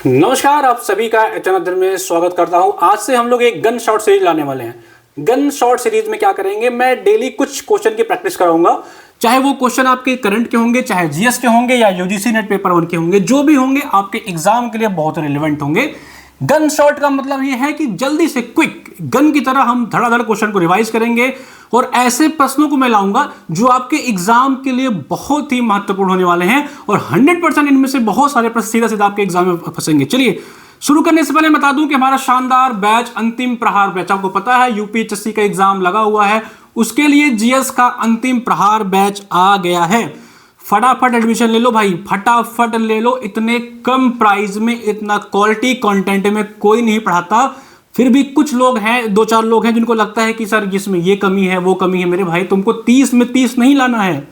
नमस्कार, आप सभी का एचएन में स्वागत करता हूं। आज से हम लोग एक गन शॉट सीरीज लाने वाले हैं। गन शॉट सीरीज में क्या करेंगे, मैं डेली कुछ क्वेश्चन की प्रैक्टिस कराऊंगा। चाहे वो क्वेश्चन आपके करंट के होंगे, चाहे जीएस के होंगे या यूजीसी नेट पेपर 1 के होंगे, जो भी होंगे आपके एग्जाम के लिए बहुत रिलेवेंट होंगे। गन शॉट का मतलब ये है कि जल्दी से क्विक गन की तरह हम धड़ाधड़ क्वेश्चन को रिवाइज करेंगे और ऐसे प्रश्नों को मैं लाऊंगा जो आपके एग्जाम के लिए बहुत ही महत्वपूर्ण होने वाले हैं और 100% इनमें से बहुत सारे प्रश्न सीधा सीधा आपके एग्जाम में फंसेंगे। चलिए शुरू करने से पहले बता दूं कि हमारा शानदार बैच अंतिम प्रहार बैच, आपको पता है यूपीएचएससी का एग्जाम लगा हुआ है, उसके लिए जीएस का अंतिम प्रहार बैच आ गया है। फटाफट एडमिशन ले लो भाई, फटाफट ले लो। इतने कम प्राइस में इतना क्वालिटी कंटेंट में कोई नहीं पढ़ाता। फिर भी कुछ लोग हैं, 2-4 लोग हैं जिनको लगता है कि सर जिसमें ये कमी है वो कमी है। मेरे भाई तुमको 30 में 30 नहीं लाना है,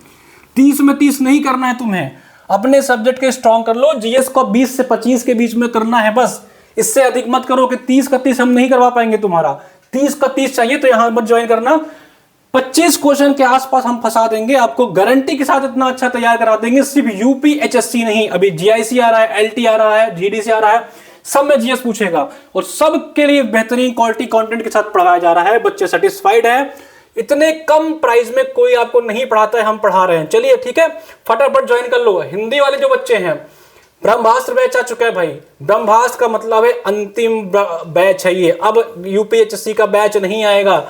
30 में 30 नहीं करना है। तुम्हें अपने सब्जेक्ट के स्ट्रॉन्ग कर लो। जीएस को 20 से 25 के बीच में करना है बस, इससे अधिक मत करो कि 30 का 30 हम नहीं करवा पाएंगे तुम्हारा। 30 का 30 चाहिए तो यहां मत ज्वाइन करना। 25 क्वेश्चन के आसपास हम फंसा देंगे आपको, गारंटी के साथ इतना अच्छा तैयार करा देंगे। सिर्फ यूपीएचएससी नहीं, अभी जीआईसी आ रहा है, एलटी आ रहा है, जीडीसी आ रहा है, सब में जीएस पूछेगा और सबके लिए बेहतरीन क्वालिटी कंटेंट के साथ पढ़ाया जा रहा है। बच्चे सेटिस्फाइड है। इतने कम प्राइस में कोई आपको नहीं पढ़ाता है, हम पढ़ा रहे हैं। चलिए ठीक है, फटाफट ज्वाइन कर लो। हिंदी वाले जो बच्चे हैं, ब्रह्मास्त्र बैच आ चुका है भाई। ब्रह्मास्त्र का मतलब है अंतिम बैच है ये। अब यूपीएचएससी का बैच नहीं आएगा।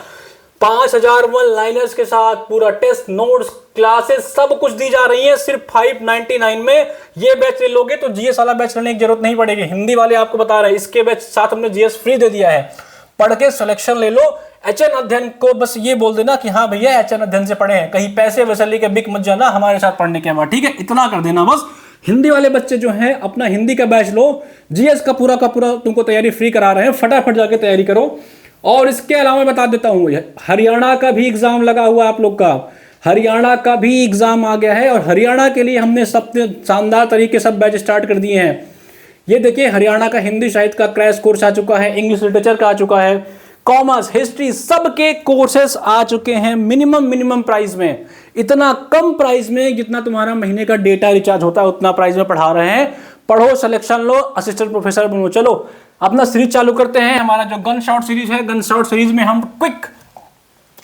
5000 वन लाइनर्स के साथ पूरा टेस्ट, नोट्स, क्लासेस सब कुछ दी जा रही है सिर्फ 599 में। ये बैच ले लोगे तो जीएस वाला बैच लेने की जरूरत नहीं पड़ेगी। हिंदी वाले आपको बता रहे हैं, इसके बैच साथ हमने जीएस फ्री दे दिया है। पढ़ के सिलेक्शन ले लो। एचएन अध्ययन को बस ये बोल देना कि हाँ भैया एचएन अध्ययन से पढ़े हैं, कहीं पैसे वसूली के बिक मत जाना हमारे साथ पढ़ने के बाद, ठीक है? इतना कर देना बस। हिंदी वाले बच्चे जो हैं अपना हिंदी का बैच लो, जीएस का पूरा तुमको तैयारी फ्री करा रहे हैं, फटाफट जाके तैयारी करो। और इसके अलावा मैं बता देता हूं, हरियाणा का भी एग्जाम लगा हुआ है आप लोग का। हरियाणा का भी एग्जाम आ गया है और हरियाणा के लिए हमने सब शानदार तरीके से बैच स्टार्ट कर दिए हैं। ये देखिए, हरियाणा का हिंदी साहित्य का क्रैश कोर्स आ चुका है, इंग्लिश लिटरेचर का आ चुका है, कॉमर्स, हिस्ट्री, सबके कोर्सेस आ चुके हैं मिनिमम प्राइस में। इतना कम प्राइस में जितना तुम्हारा महीने का डेटा रिचार्ज होता है उतना प्राइस में पढ़ा रहे हैं। पढ़ो, सिलेक्शन लो, असिस्टेंट प्रोफेसर बनो। चलो अपना सीरीज चालू करते हैं। हमारा जो गन शॉट सीरीज है, गन शॉट सीरीज में हम क्विक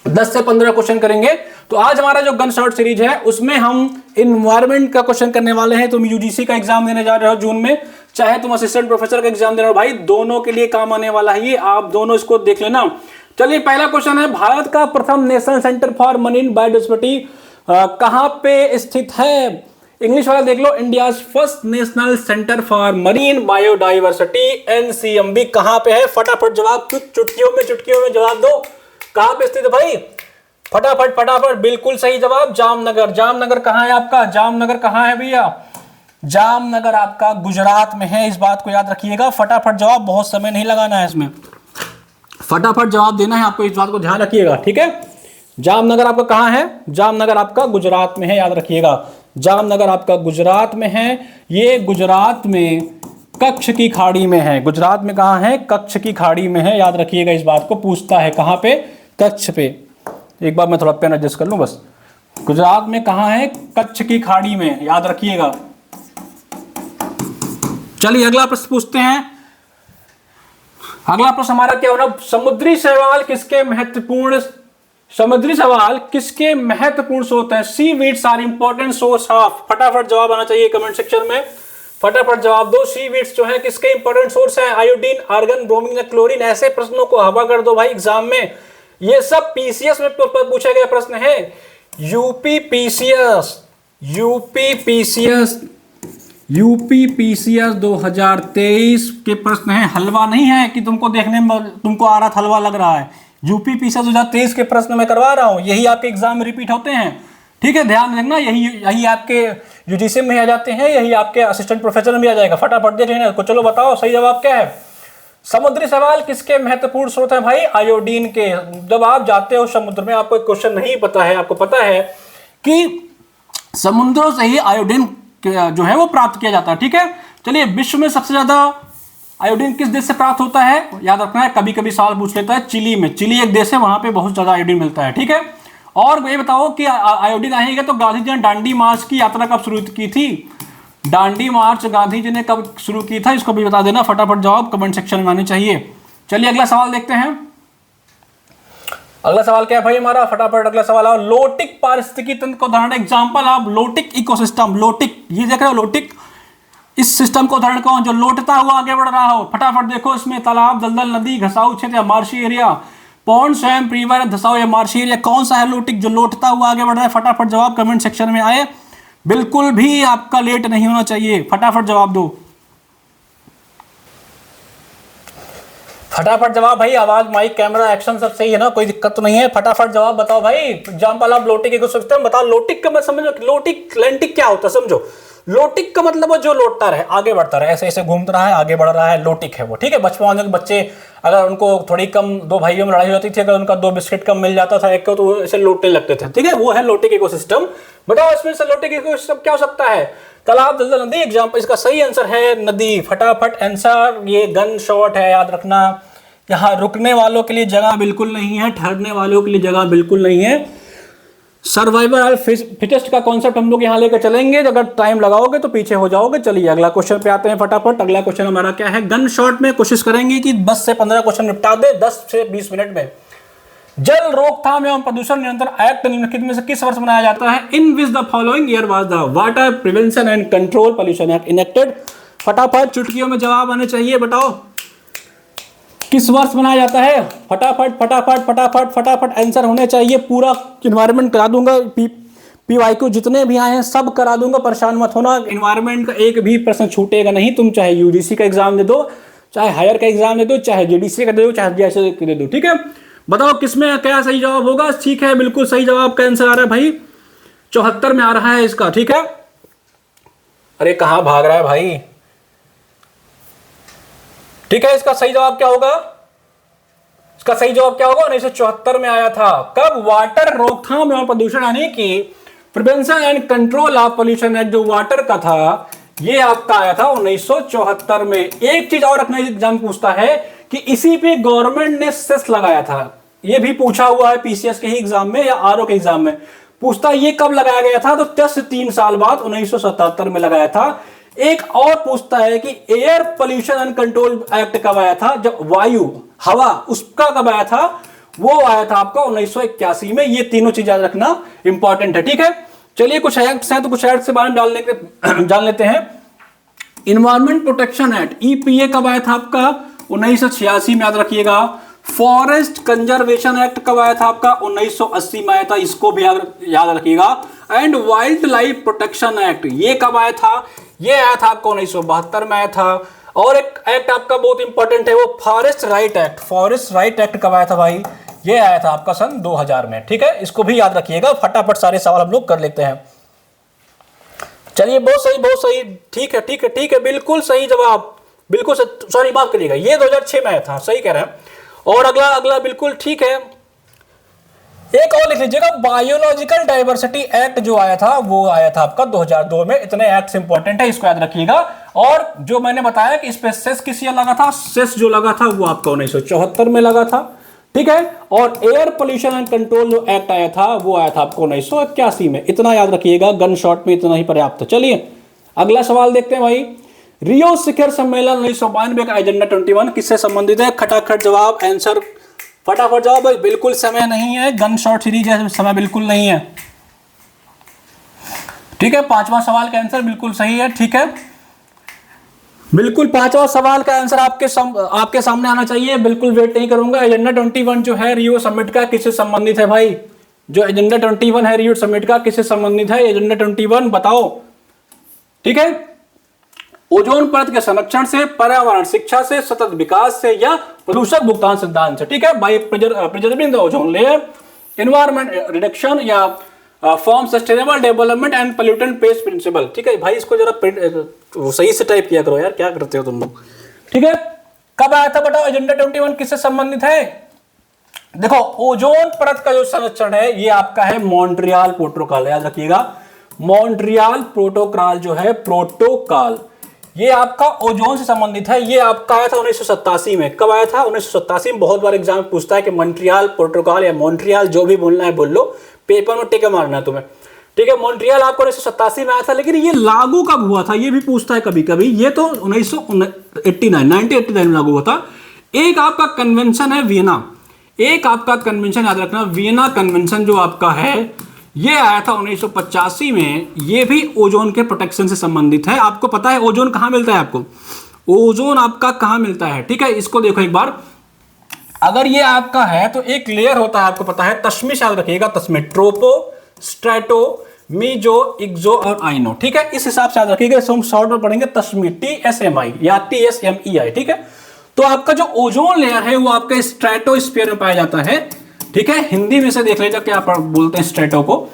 10 से 15 क्वेश्चन करेंगे। तो आज हमारा जो गन शॉट सीरीज है उसमें हम इन्वायरमेंट का क्वेश्चन करने वाले हैं। तुम यूजीसी का एग्जाम देने जा रहे हो जून में, चाहे तुम असिस्टेंट प्रोफेसर का एग्जाम दे रहे हो, भाई दोनों के लिए काम आने वाला है ये, आप दोनों इसको देख लेना। चलिए पहला क्वेश्चन है, भारत का प्रथम national centre for marine biodiversity कहां पे स्थित है? इंग्लिश वाला देख लो, India first national centre for marine biodiversity NCMB कहां पे है? फटाफट जवाब, चुटकियों में जवाब दो। कहां पे स्थित है भाई? फटाफट, बिल्कुल सही जवाब, जामनगर। जामनगर कहां है आपका? जामनगर कहां है भैया? जामनगर आपका गुजरात में है, इस बात को याद रखिएगा। फटाफट जवाब, बहुत समय नहीं लगाना है इसमें, फटाफट जवाब देना है आपको, इस बात को ध्यान रखिएगा, ठीक है? जामनगर आपका कहां है? जामनगर आपका गुजरात में है, याद रखिएगा। जामनगर आपका गुजरात में है। ये गुजरात में कच्छ की खाड़ी में है। गुजरात में कहां है? कच्छ की खाड़ी में है, याद रखिएगा इस बात को। पूछता है कहां पे? कच्छ पे। एक बार मैं थोड़ा पेन एडजस्ट कर लूं बस। गुजरात में कहां है? कच्छ की खाड़ी में, याद रखिएगा। चलिए अगला प्रश्न पूछते हैं। अगला प्रश्न हमारा क्या होना? समुद्री सवाल किसके महत्वपूर्ण स्रोत हैं? Seaweeds are important source of. फटाफट जवाब आना चाहिए कमेंट सेक्शन में, फटाफट जवाब दो। सी वीड्स जो है किसके इंपॉर्टेंट सोर्स हैं? आयोडीन, आर्गन, ब्रोमीन या क्लोरीन। ऐसे प्रश्नों को हवा कर दो भाई एग्जाम में। ये सब पीसीएस में पूछे गए प्रश्न है। यूपीपीसीएस 2023 के प्रश्न है, हलवा नहीं है कि तुमको देखने में तुमको आ रहा था हलवा लग रहा है। यूपीपीसीएस 2023 के प्रश्न मैं करवा रहा हूं, यही आपके एग्जाम में रिपीट होते हैं, ठीक है? ध्यान रखना, यही आपके यूजीसी में आ जाते हैं, यही आपके असिस्टेंट प्रोफेसर में भी आ जाएगा। फटाफट देख लेना। चलो बताओ सही जवाब क्या है? समुद्री सवाल किसके महत्वपूर्ण स्रोत है भाई? आयोडीन के। जब आप जाते हो समुद्र में, आपको एक क्वेश्चन नहीं पता है, आपको पता है कि समुद्रों से ही आयोडीन जो है वो प्राप्त किया जाता है, ठीक है? चलिए, विश्व में सबसे ज्यादा आयोडीन किस देश से प्राप्त होता है? याद रखना है, कभी कभी सवाल पूछ लेता है, चिली में। चिली एक देश है, वहां पे बहुत ज्यादा आयोडीन मिलता है, ठीक है? और ये बताओ कि आयोडीन आएगा तो गांधी जी ने दांडी मार्च की यात्रा कब शुरू की थी? दांडी मार्च गांधी जी ने कब शुरू की था, इसको भी बता देना, फटाफट जवाब कमेंट सेक्शन में आने चाहिए। चलिए अगला सवाल देखते हैं। अगला सवाल क्या है भाई हमारा, फटाफट अगला सवाल आओ। लोटिक पारिस्थितिकी तंत्र का उदाहरण, एग्जांपल आप लोटिक इकोसिस्टम, लोटिक ये देख रहे हो, लोटिक इस सिस्टम को उदाहरण कौन, जो लोटता हुआ आगे बढ़ रहा हो। फटाफट देखो इसमें तालाब, दलदल, नदी, घसाऊ क्षेत्र या मार्शी एरिया, पॉन्ड, स्वयं, रिवर, धसाव या मार्शी एरिया, कौन सा है लोटिक जो लोटता हुआ आगे बढ़ रहा है। फटाफट जवाब कमेंट सेक्शन में आए, बिल्कुल भी आपका लेट नहीं होना चाहिए, फटाफट जवाब दो, फटाफट जवाब भाई। आवाज, माइक, कैमरा, एक्शन सब सही है ना, कोई दिक्कत तो नहीं है, फटाफट जवाब बताओ भाई। एग्जांपल आप लोटिक इकोसिस्टम बताओ। लोटिक का मतलब समझो, लोटिक लेंटिक क्या होता है समझो। लोटिक का मतलब वो जो लोटता रहे, आगे बढ़ता रहे, ऐसे ऐसे घूमता रहा है, आगे बढ़ रहा है, लोटिक है वो, ठीक है। बचपन के बच्चे अगर उनको थोड़ी कम, दो भाइयों में लड़ाई हो जाती थी, अगर उनका 2 बिस्किट कम मिल जाता था एक को, तो वो ऐसे लोटने लगते थे, ठीक है, वो है लोटिक इकोसिस्टम। बताओ इसमें से लोटिक इकोसिस्टम क्या हो सकता है। तालाब, दलदल, नदी, एग्जाम्पल, इसका सही आंसर है नदी। फटाफट आंसर, ये गन शॉट है, याद रखना। यहाँ रुकने वालों के लिए जगह बिल्कुल नहीं है, ठहरने वालों के लिए जगह बिल्कुल नहीं है। सर्वाइवल फिटेस्ट का कॉन्सेप्ट हम लोग यहाँ लेकर चलेंगे, अगर टाइम लगाओगे तो पीछे हो जाओगे। चलिए अगला क्वेश्चन पे आते हैं फटाफट। अगला क्वेश्चन हमारा क्या है, गन शॉट में कोशिश करेंगे कि 10 से 15 क्वेश्चन निपटा दे 10 से 20 मिनट में। जल रोकथाम एवं प्रदूषण नियंत्रण एक्ट निम्नलिखित में से किस वर्ष बनाया जाता है। In which the following year was the water prevention and control pollution act enacted. फटाफट चुटकियों में जवाब आने चाहिए, बताओ किस वर्ष बनाया जाता है। फटाफट फटाफट फटाफट फटाफट आंसर होने चाहिए। पूरा इन्वायरमेंट करा दूंगा, पीवाईक्यू जितने भी आए हैं सब करा दूंगा, परेशान मत होना। इन्वायरमेंट का एक भी प्रश्न छूटेगा नहीं। तुम चाहे यूजीसी का एग्जाम दे दो, चाहे हायर का एग्जाम दे दो, चाहे जीडीसी का दे दो, चाहे जीएसए का दे दो, ठीक है। बताओ किसमें क्या सही जवाब होगा। ठीक है, बिल्कुल सही जवाब का आंसर आ रहा है भाई, 74 में आ रहा है इसका, ठीक है। अरे कहां भाग रहा है भाई, ठीक है। इसका सही जवाब क्या होगा, इसका सही जवाब क्या होगा, 1974 में आया था। कब, वाटर रोकथाम एवं प्रदूषण यानी कि prevention and control of pollution act, जो वाटर का था, ये आपका आया था 1974 में। एक चीज और रखना, एग्जाम पूछता है कि इसी पे गवर्नमेंट ने सेस लगाया था। ये भी पूछा हुआ है पीसीएस के ही एग्जाम में या आरओ के एग्जाम में पूछता है ये कब लगाया गया था, तो 10 से 3 साल बाद 1977 में लगाया था। एक और पूछता है कि air pollution and control act कब आया था, जब वायु हवा उसका कब आया था, वो आया था आपका 1981 में। ये तीनों चीज याद रखना इंपॉर्टेंट है, ठीक है। चलिए कुछ एक्ट्स हैं तो कुछ एक्ट के बारे में जान लेते हैं। इन्वायरमेंट प्रोटेक्शन एक्ट ईपीए कब आया था आपका, 1986 में, याद रखिएगा। फॉरेस्ट कंजर्वेशन एक्ट कब आया था आपका, 1980 में आया था, इसको भी याद रखिएगा। And wild life protection act ये कब आया था, ये आया था आपका 1972 में आया था। और एक एक्ट आपका बहुत इंपॉर्टेंट है, वो forest right act. Forest right act कब आया था भाई, ये आया था आपका सन 2000 में, ठीक है। इसको भी याद रखिएगा। फटाफट सारे सवाल हम लोग कर लेते हैं। चलिए बहुत सही, बहुत सही, ठीक है ठीक है ठीक है, बिल्कुल सही जवाब, बिल्कुल सॉरी माफ करिएगा, ये 2006 में आया था, सही कह रहे हैं। और अगला अगला बिल्कुल ठीक है। एक और लिख लीजिएगा, बायोलॉजिकल डाइवर्सिटी एक्ट जो आया था वो आया था आपका 2002 में। इतने एक्ट्स इंपॉर्टेंट है, इसको याद रखिएगा। और जो मैंने बताया कि इस पे सेस किस ईयर लगा था, सेस जो लगा था वो आपका 1974 में लगा था, ठीक है। और एयर पोल्यूशन एंड कंट्रोल जो एक्ट आया था वो आया था आपको 1981 में। इतना याद रखिएगा, गन शॉट में इतना ही पर्याप्त है। चलिए अगला सवाल देखते हैं भाई। रियो शिखर सम्मेलन 1992 का एजेंडा 21 किससे संबंधित है। खटाखट जवाब, आंसर फटाफट जवाब भाई, बिल्कुल समय नहीं है, गन शॉट सीरीज है, समय बिल्कुल नहीं है, ठीक है। 5वां सवाल का आंसर बिल्कुल सही है, ठीक है। बिल्कुल 5वां सवाल का आंसर आपके सामने आना चाहिए, बिल्कुल वेट नहीं करूंगा। एजेंडा 21 जो है रियो समिट का किससे संबंधित है भाई, जो एजेंडा 21 है रियो समिट का किससे संबंधित है, एजेंडा 21 बताओ, ठीक है। ओजोन परत के संरक्षण से, पर्यावरण शिक्षा से, सतत विकास से या प्रदूषक भुगतान सिद्धांत से, ठीक है। By preserving the ozone layer, environment reduction या form sustainable development and polluter pays principle, ठीक है भाई। इसको जरा सही से टाइप किया करो यार, क्या करते हो तुम लोग, ठीक है। कब आया था बताओ, एजेंडा 21 किससे संबंधित है। देखो ओजोन परत का जो संरक्षण है ये आपका है मॉन्ट्रियल प्रोटोकॉल, याद रखिएगा। मॉन्ट्रियल प्रोटोकॉल जो है, प्रोटोकॉल ये आपका ओजोन से संबंधित है। ये आपका आया था 1987 में। कब आया था, 1987 में। बहुत बार एग्जाम पूछता है कि मॉन्ट्रियल प्रोटोकॉल या मॉन्ट्रियल, जो भी बोलना है बोल लो, पेपर में टिक मारना है तुम्हें, ठीक है। मॉन्ट्रियल आपको 1987 में आया था, लेकिन ये लागू कब हुआ था ये भी पूछता है कभी कभी। ये तो 1989 में लागू हुआ था। एक आपका कन्वेंशन है वियना, एक आपका कन्वेंशन याद रखना, वियना कन्वेंशन जो आपका है ये आया था 1985 में। ये भी ओजोन के प्रोटेक्शन से संबंधित है। आपको पता है ओजोन कहां मिलता है, आपको ओजोन आपका कहां मिलता है, ठीक है। इसको देखो एक बार, अगर ये आपका है तो एक लेयर होता है, आपको पता है तश्मीश याद रखिएगा, तश्मीश ट्रोपो, स्ट्रेटो, मीजो, इक्सो और आइनो, ठीक है। इस हिसाब से याद रखिएगा, हम शॉर्ट में पढ़ेंगे तश्मीश, TSMI या TSMEI, ठीक है। तो आपका जो ओजोन लेयर है वो आपका स्ट्रेटोस्फीयर में पाया जाता है, ठीक है। हिंदी में से देख लीजिए क्या बोलते हैं स्ट्रेटो को,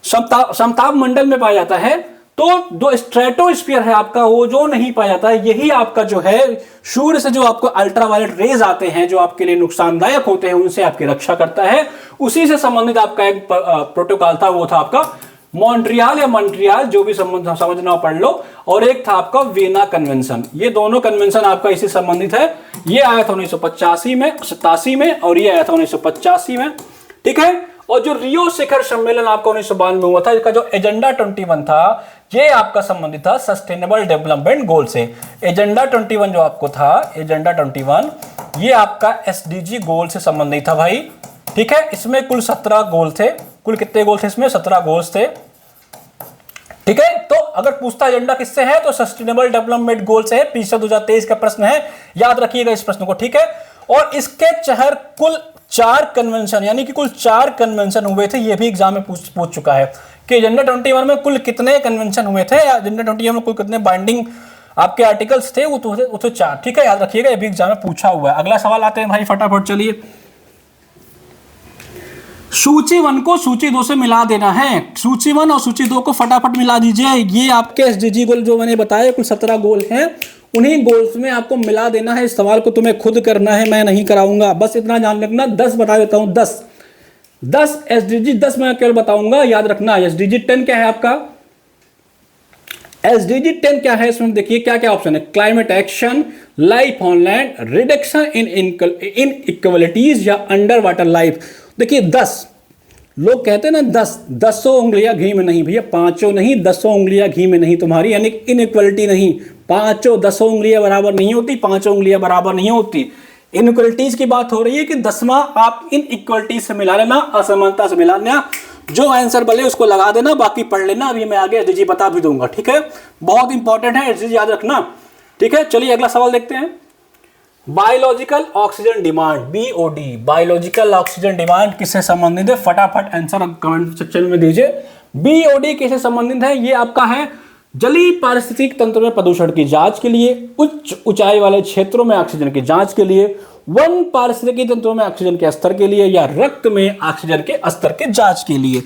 समताप मंडल में पाया जाता है। तो जो स्ट्रेटोस्फीयर है आपका ओजोन नहीं पाया जाता है, यही आपका जो है सूर्य से जो आपको अल्ट्रावायलेट रेज आते हैं जो आपके लिए नुकसानदायक होते हैं उनसे आपकी रक्षा करता है। उसी से संबंधित आपका एक प्रोटोकॉल था, वो था आपका मॉन्ट्रियल या मॉन्ट्रियल, जो भी समझना पढ़ लो। और एक था आपका वियना कन्वेंशन। ये दोनों कन्वेंशन आपका इसी संबंधित है। ये आया था 1985 में, 87 में, और ये आया था 1985 में, ठीक है। और जो रियो शिखर सम्मेलन आपका 1992 में हुआ था, इसका जो एजेंडा 21 था ये आपका संबंधित था सस्टेनेबल डेवलपमेंट गोल से। एजेंडा 21 जो आपको था, एजेंडा 21 ये आपका SDG गोल से संबंधित था भाई, ठीक है। इसमें कुल 17 गोल थे। कुल कितने गोल थे इसमें? 17 गोल्स थे, ठीक है। तो अगर पूछता एजेंडा किससे है तो सस्टेनेबल डेवलपमेंट गोल से है। पीछे 2023 का प्रश्न है, याद रखिएगा इस प्रश्न को, ठीक है। और इसके चहर कुल 4 कन्वेंशन, यानी कि कुल 4 कन्वेंशन हुए थे। ये भी एग्जाम में पूछ चुका है कि एजेंडा 21 में कुल कितने कन्वेंशन हुए थे, एजेंडा 21 में कुल कितने बाइंडिंग आपके आर्टिकल्स थे, वो तो 4, ठीक है। याद रखिएगा, ये भी एग्जाम में पूछा हुआ है। अगला सवाल आते हैं भाई फटाफट, चलिए। सूची 1 को सूची 2 से मिला देना है। सूची 1 और सूची 2 को फटाफट मिला दीजिए। ये आपके SDG गोल जो मैंने बताया कुल 17 गोल हैं, उन्हीं गोल्स में आपको मिला देना है। इस सवाल को तुम्हें खुद करना है, मैं नहीं कराऊंगा। बस इतना जान रखना, 10 बता देता हूं, 10 SDG 10 मैं केवल बताऊंगा, याद रखना। SDG 10 क्या है आपका? SDG 10 क्या है? इसमें देखिए क्या क्या ऑप्शन है। Climate action, life on land, reduction in inequalities या अंडर वाटर लाइफ। देखिए 10 लोग कहते हैं ना, 10 उंगलियां घी में नहीं भैया, 5 नहीं, 10 उंगलियां घी में नहीं तुम्हारी, यानी इनइक्वालिटी नहीं। 5 उंगलियां बराबर नहीं होती, 5 उंगलियां बराबर नहीं होती। इनइक्वालिटीज की बात हो रही है कि 10वां आप इन इक्वलिटीज से मिला लेना, असमानता से मिला लेना। जो आंसर बोले उसको लगा देना, बाकी पढ़ लेना। अभी मैं आगे SDG बता भी दूंगा, ठीक है। बहुत इंपॉर्टेंट है SDG, याद रखना, ठीक है। चलिए अगला सवाल देखते हैं। Biological oxygen demand, BOD, biological oxygen demand किससे संबंधित है? फटाफट आंसर कमेंट सेक्शन में दीजिए। BOD किससे संबंधित है? ये आपका है जलीय पारिस्थितिक तंत्र में प्रदूषण की जांच के लिए, उच्च ऊंचाई वाले क्षेत्रों में ऑक्सीजन की जांच के लिए, वन पारिस्थितिकी तंत्रों में ऑक्सीजन के स्तर के लिए, या रक्त में ऑक्सीजन के स्तर के जांच के लिए।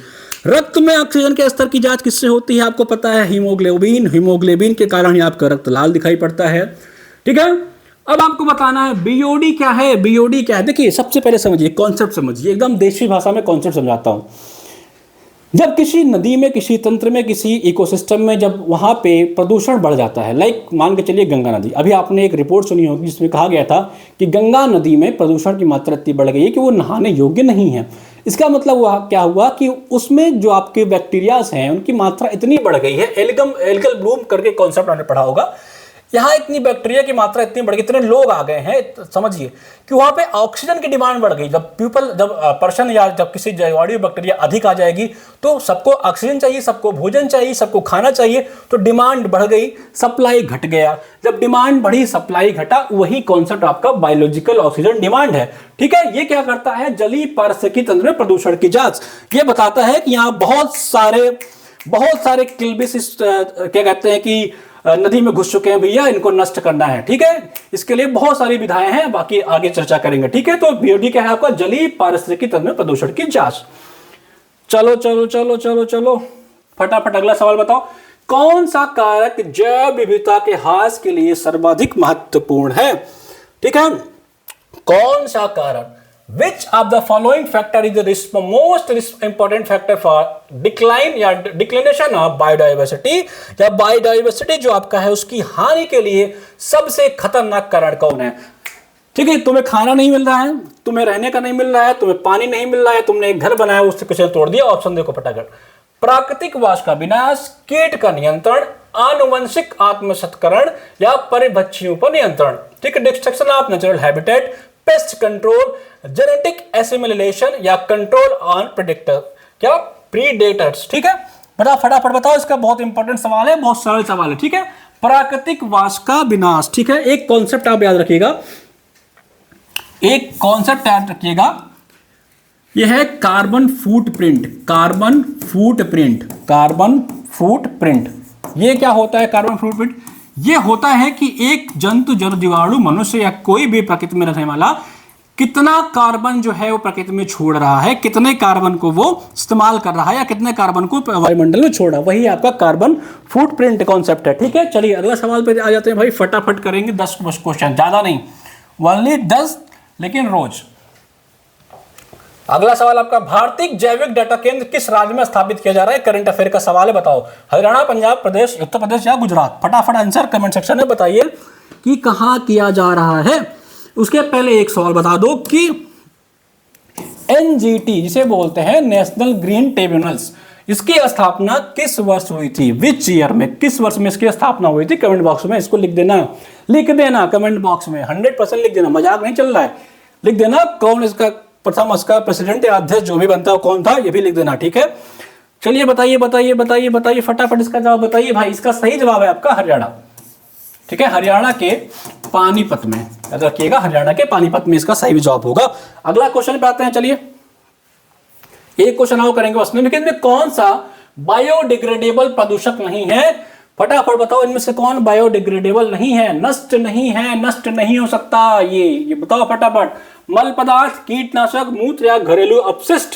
रक्त में ऑक्सीजन के स्तर की जांच किससे होती है? आपको पता है हीमोग्लोबिन के कारण ही आपका रक्त लाल दिखाई पड़ता है, ठीक है। अब आपको बताना है BOD क्या है। BOD क्या है? देखिए सबसे पहले समझिए, कॉन्सेप्ट समझिए, एकदम देशी भाषा में कॉन्सेप्ट समझाता हूं। जब किसी नदी में, किसी तंत्र में, किसी इकोसिस्टम में जब वहाँ पे प्रदूषण बढ़ जाता है, लाइक मान के चलिए गंगा नदी, अभी आपने एक रिपोर्ट सुनी होगी जिसमें कहा गया था कि गंगा नदी में प्रदूषण की मात्रा इतनी बढ़ गई है कि वो नहाने योग्य नहीं है। इसका मतलब हुआ क्या हुआ कि उसमें जो आपके बैक्टीरियाज हैं उनकी मात्रा इतनी बढ़ गई है। एल्गल ब्लूम करके कॉन्सेप्ट आपने पढ़ा होगा। यहाँ इतनी बैक्टीरिया की मात्रा इतनी बढ़ गई, इतने लोग आ गए हैं, समझिए कि वहाँ पे ऑक्सीजन की डिमांड बढ़ गई। जब पर्सन या जब किसी जैवाणु बैक्टीरिया अधिक आ जाएगी तो सबको ऑक्सीजन चाहिए, सबको भोजन चाहिए, सबको खाना चाहिए, तो डिमांड बढ़ गई, सप्लाई घट गया। जब डिमांड बढ़ी, सप्लाई घटा, वही कॉन्सेप्ट आपका बायोलॉजिकल ऑक्सीजन डिमांड है, ठीक है। ये क्या करता है? जलीय पारिस्थितिकी तंत्र में प्रदूषण की जांच। ये बताता है कि यहाँ बहुत सारे किल्बिस क्या कहते हैं कि नदी में घुस चुके हैं भैया, इनको नष्ट करना है, ठीक है। इसके लिए बहुत सारी विधाएं हैं, बाकी आगे चर्चा करेंगे, ठीक है। तो BOD क्या है आपका? जलीय पारिस्थितिकी तंत्र में प्रदूषण की जांच। चलो चलो चलो चलो चलो फटाफट अगला सवाल बताओ। कौन सा कारक जैव विविधता के ह्रास के लिए सर्वाधिक महत्वपूर्ण है? ठीक है, कौन सा कारक? Which of the following factor is the most important factor for decline या declination of biodiversity, या बायोडाइवर्सिटी जो आपका है उसकी हानि के लिए सबसे खतरनाक कारण कौन है? ठीक है, तुम्हें खाना नहीं मिल रहा है, तुम्हें रहने का नहीं मिल रहा है, तुम्हें पानी नहीं मिल रहा है, तुमने एक घर बनाया उससे कुछ तोड़ दिया। ऑप्शन देखो फटाफट। प्राकृतिक वास का विनाश, कीट का नियंत्रण, आनुवंशिक आत्मशतकरण या परिभक्षियों पर नियंत्रण। ठीक है, destruction of natural habitat, pest control, genetic assimilation या कंट्रोल ऑन प्रेडेटर, क्या प्रीडेटर्स। ठीक है, बता फटाफट बताओ, इसका बहुत इंपॉर्टेंट सवाल है, बहुत सरल सवाल है। ठीक है, प्राकृतिक वास का विनाश। ठीक है, एक कॉन्सेप्ट आप याद रखिएगा, एक कॉन्सेप्ट याद रखिएगा, यह है carbon footprint. Carbon footprint, carbon footprint, ये क्या होता है कार्बन फुटप्रिंट? ये होता है कि एक जंतु, जड़, जीवाणु, मनुष्य या कोई भी प्रकृति में रहने वाला कितना कार्बन जो है वो प्रकृति में छोड़ रहा है, कितने कार्बन को वो इस्तेमाल कर रहा है या कितने कार्बन को वायुमंडल में छोड़ रहा है, वही आपका कार्बन फुटप्रिंट कॉन्सेप्ट है। ठीक है, चलिए अगला सवाल पे आ जाते हैं भाई, फटाफट करेंगे 10 क्वेश्चन, ज्यादा नहीं, ओनली 10, लेकिन रोज। अगला सवाल आपका, भारतीय जैविक डाटा केंद्र किस राज्य में स्थापित किया जा रहा है? करंट अफेयर का सवाल है, बताओ हरियाणा, पंजाब, प्रदेश, उत्तर प्रदेश या गुजरात? फटाफट आंसर कमेंट सेक्शन में बताइए कि कहां किया जा रहा है। उसके पहले एक सवाल बता दो कि एनजीटी जिसे बोलते हैं नेशनल ग्रीन ट्रिब्यूनल्स, इसकी स्थापना किस वर्ष हुई थी? विच ईयर में, किस वर्ष में इसकी स्थापना हुई थी? कमेंट बॉक्स में इसको लिख देना, लिख देना कमेंट बॉक्स में, 100% लिख देना, मजाक नहीं चल रहा है, लिख देना कौन इसका प्रथम इसका प्रेसिडेंट या अध्यक्ष जो भी बनता है कौन था, ये भी लिख देना। ठीक है, चलिए बताइए बताइए बताइए बताइए फटाफट इसका जवाब बताइए भाई। इसका सही जवाब है आपका हरियाणा। ठीक है, हरियाणा के पानीपत में, याद रखिएगा हरियाणा के पानीपत में इसका सही जवाब होगा। अगला क्वेश्चन पे आते हैं, चलिए एक क्वेश्चन और करेंगे उसमें, लेकिन इनमें कौन सा बायोडिग्रेडेबल प्रदूषक नहीं है? फटाफट बताओ, इनमें से कौन बायोडिग्रेडेबल नहीं है, नष्ट नहीं है, नष्ट नहीं हो सकता? ये बताओ फटाफट। मल पदार्थ, कीटनाशक, मूत्र या घरेलू अपशिष्ट?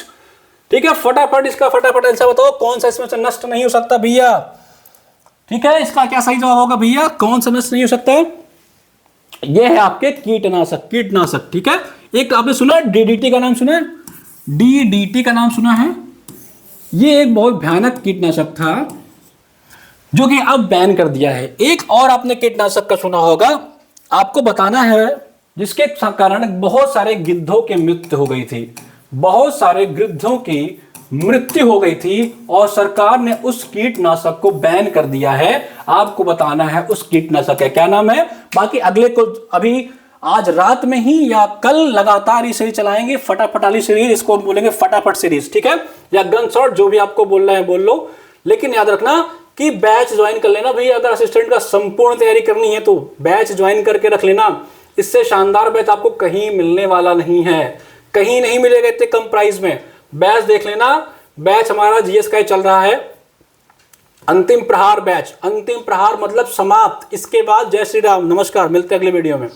ठीक है, फटाफट इसका फटाफट आंसर बताओ, कौन सा इसमें से नष्ट नहीं हो सकता भैया? ठीक है, इसका क्या सही जवाब होगा भैया, कौन सा नष्ट नहीं हो सकता? ये है आपके कीटनाशक, कीटनाशक। ठीक है, एक आपने सुना डीडीटी का नाम सुना है? डीडीटी का नाम सुना है? ये एक बहुत भयानक कीटनाशक था जो कि अब बैन कर दिया है। एक और आपने कीटनाशक का सुना होगा, आपको बताना है, जिसके कारण बहुत सारे गिद्धों की मृत्यु हो गई थी, बहुत सारे गिद्धों की मृत्यु हो गई थी और सरकार ने उस कीटनाशक को बैन कर दिया है। आपको बताना है उस कीटनाशक का क्या नाम है। बाकी अगले को अभी आज रात में ही या कल लगातार ही सीरीज चलाएंगे, फटाफट वाली सीरीज, इसको बोलेंगे फटाफट सीरीज। ठीक है, या गन शॉट, जो भी आपको बोलना है बोल लो, लेकिन याद रखना कि बैच ज्वाइन कर लेना भैया। अगर असिस्टेंट का संपूर्ण तैयारी करनी है तो बैच ज्वाइन करके रख लेना, इससे शानदार बैच आपको कहीं मिलने वाला नहीं है, कहीं नहीं मिलेगा इतने कम प्राइस में। बैच देख लेना, बैच हमारा जीएस का ही चल रहा है, अंतिम प्रहार बैच। अंतिम प्रहार मतलब समाप्त, इसके बाद जय श्री राम, नमस्कार, मिलते हैं अगले वीडियो में।